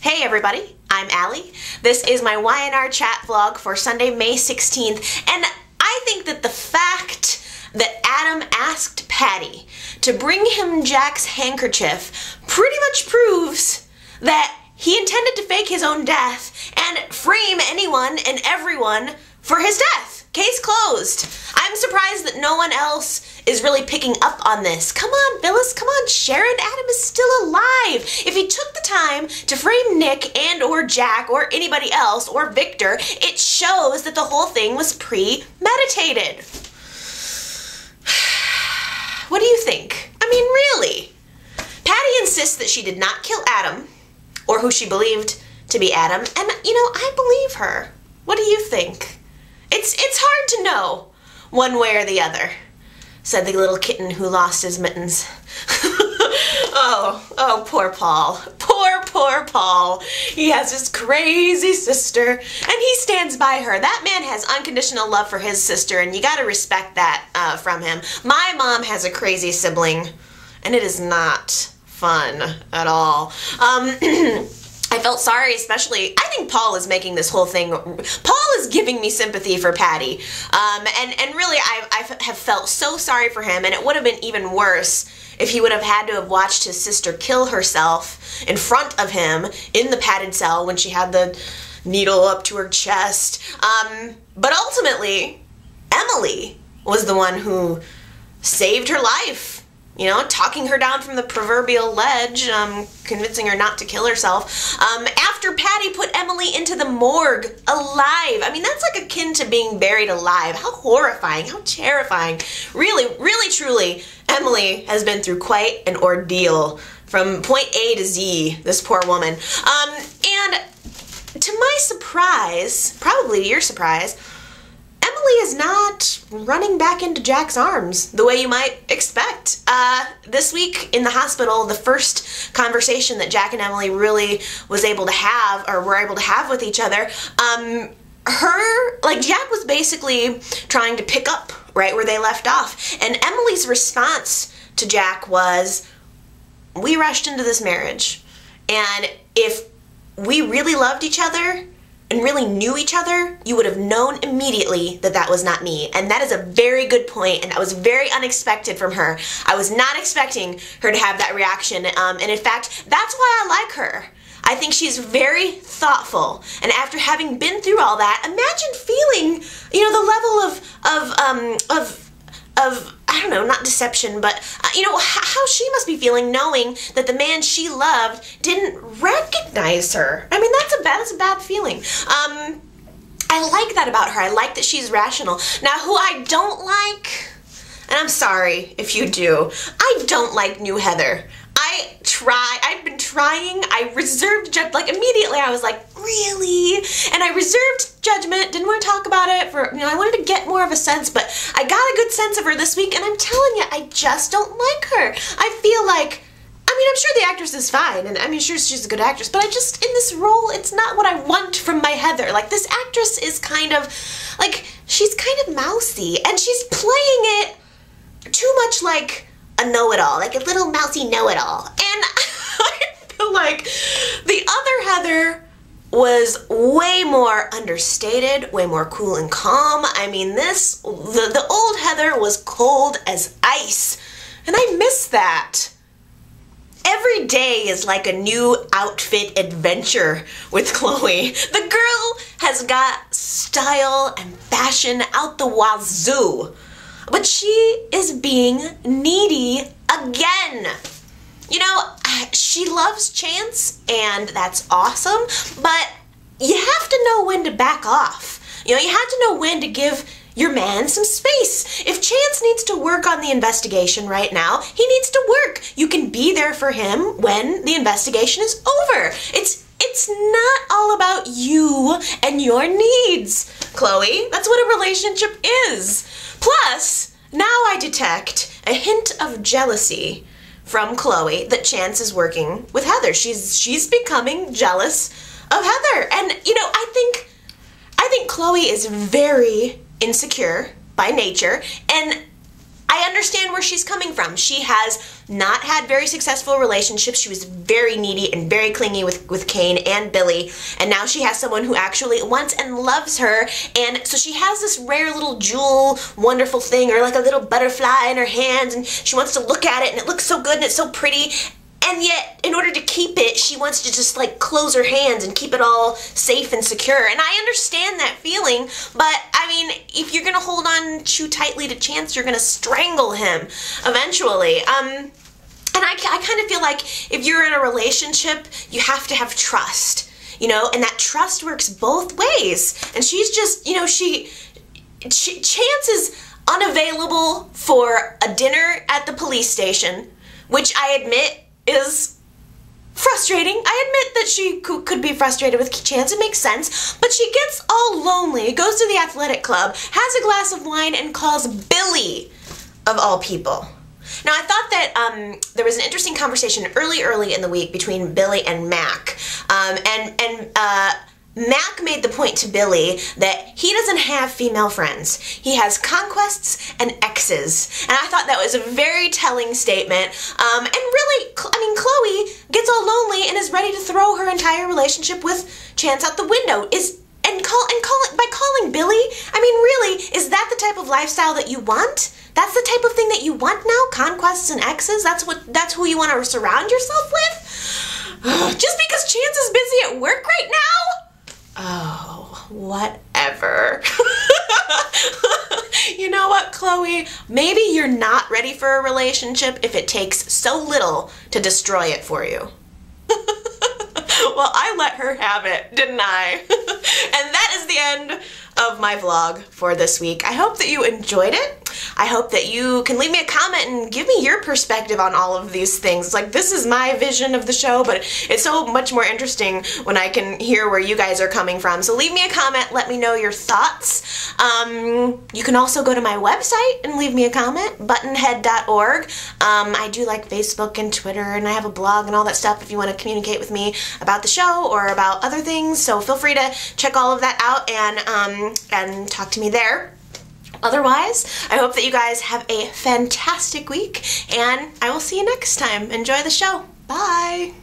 Hey everybody, I'm Allie. This is my YNR chat vlog for Sunday, May 16th, and I think that the fact that Adam asked Patty to bring him Jack's handkerchief pretty much proves that he intended to fake his own death and frame anyone and everyone for his death. Case closed. I'm surprised that no one else is really picking up on this. Come on, Phyllis, come on, Sharon, Adam is still alive. If he took the time to frame Nick and or Jack or anybody else or Victor, it shows that the whole thing was premeditated. What do you think? I mean, really? Patty insists that she did not kill Adam, or who she believed to be Adam, and, you know, I believe her. What do you think? It's hard to know one way or the other, said the little kitten who lost his mittens. Oh, poor Paul. Poor Paul. He has his crazy sister, and he stands by her. That man has unconditional love for his sister, and you gotta respect that from him. My mom has a crazy sibling, and it is not fun at all. I felt sorry, especially, I think Paul is making this whole thing, Paul is giving me sympathy for Patty, and really I have felt so sorry for him, and it would have been even worse if he would have had to have watched his sister kill herself in front of him in the padded cell when she had the needle up to her chest. But ultimately, Emily was the one who saved her life. You know, talking her down from the proverbial ledge, convincing her not to kill herself, after Patty put Emily into the morgue alive. I mean, that's like akin to being buried alive. How horrifying, how terrifying. Really, really, truly, Emily has been through quite an ordeal from point A to Z, this poor woman. And to my surprise, probably to your surprise, Emily is not running back into Jack's arms the way you might expect. This week in the hospital, the first conversation that Jack and Emily really was able to have, or were able to have with each other, Jack was basically trying to pick up right where they left off. And Emily's response to Jack was, we rushed into this marriage, and if we really loved each other and really knew each other, you would have known immediately that that was not me. And that is a very good point, and that was very unexpected from her. I was not expecting her to have that reaction, and in fact, that's why I like her. I think she's very thoughtful, and after having been through all that, imagine feeling, you know, the level of I don't know, not deception, but, you know, how she must be feeling knowing that the man she loved didn't recognize her. I mean, that's a bad feeling. I like that about her. I like that she's rational. Now, who I don't like, and I'm sorry if you do, I don't like new Heather. I've been trying, I reserved judgment, like immediately I was like, really? And I reserved judgment, didn't want to talk about it for, you know, I wanted to get more of a sense, but I got a good sense of her this week, and I'm telling you, I just don't like her. I feel like, I mean, I'm sure the actress is fine, and I mean, sure, she's a good actress, but I just, in this role, it's not what I want from my Heather. Like, this actress is kind of, like, she's kind of mousy, and she's playing it too much like a know-it-all, like a little mousy know-it-all. And I feel like the other Heather was way more understated, way more cool and calm. I mean, the old Heather was cold as ice, and I miss that. Every day is like a new outfit adventure with Chloe. The girl has got style and fashion out the wazoo. But she is being needy again. You know, she loves Chance, and that's awesome, but you have to know when to back off. You know, you have to know when to give your man some space. If Chance needs to work on the investigation right now, he needs to work. You can be there for him when the investigation is over. It's not all about you and your needs, Chloe. That's what a relationship is. Plus, now I detect a hint of jealousy from Chloe that Chance is working with Heather. She's becoming jealous of Heather. And, you know, I think Chloe is very insecure by nature, and I understand where she's coming from. She has not had very successful relationships. She was very needy and very clingy with Kane and Billy, and now she has someone who actually wants and loves her, and so she has this rare little jewel, wonderful thing, or like a little butterfly in her hands, and she wants to look at it, and it looks so good, and it's so pretty, and yet, in order to keep it, she wants to just like close her hands and keep it all safe and secure. And I understand that feeling, but I mean, if you're gonna hold on too tightly to Chance, you're gonna strangle him eventually. And I kind of feel like if you're in a relationship, you have to have trust, you know, and that trust works both ways. And she's just, you know, Chance is unavailable for a dinner at the police station, which I admit is frustrating. I admit that she could be frustrated with Chance. It makes sense. But she gets all lonely, goes to the athletic club, has a glass of wine, and calls Billy, of all people. Now, I thought that there was an interesting conversation early in the week between Billy and Mac. Mac made the point to Billy that he doesn't have female friends. He has conquests and exes. And I thought that was a very telling statement. And really, I mean, Chloe gets all lonely and is ready to throw her entire relationship with Chance out the window. By calling Billy, I mean, really, is that the type of lifestyle that you want? That's the type of thing that you want now? Conquests and exes? That's who you want to surround yourself with? Just because Chance is busy at work right now? Oh, whatever. You know what, Chloe? Maybe you're not ready for a relationship if it takes so little to destroy it for you. Well, I let her have it, didn't I? And that is the end of my vlog for this week. I hope that you enjoyed it. I hope that you can leave me a comment and give me your perspective on all of these things. Like, this is my vision of the show, but it's so much more interesting when I can hear where you guys are coming from. So leave me a comment, let me know your thoughts. You can also go to my website and leave me a comment, buttonhead.org. I do like Facebook and Twitter, and I have a blog and all that stuff if you want to communicate with me about the show or about other things. So feel free to check all of that out and talk to me there. Otherwise, I hope that you guys have a fantastic week, and I will see you next time. Enjoy the show. Bye!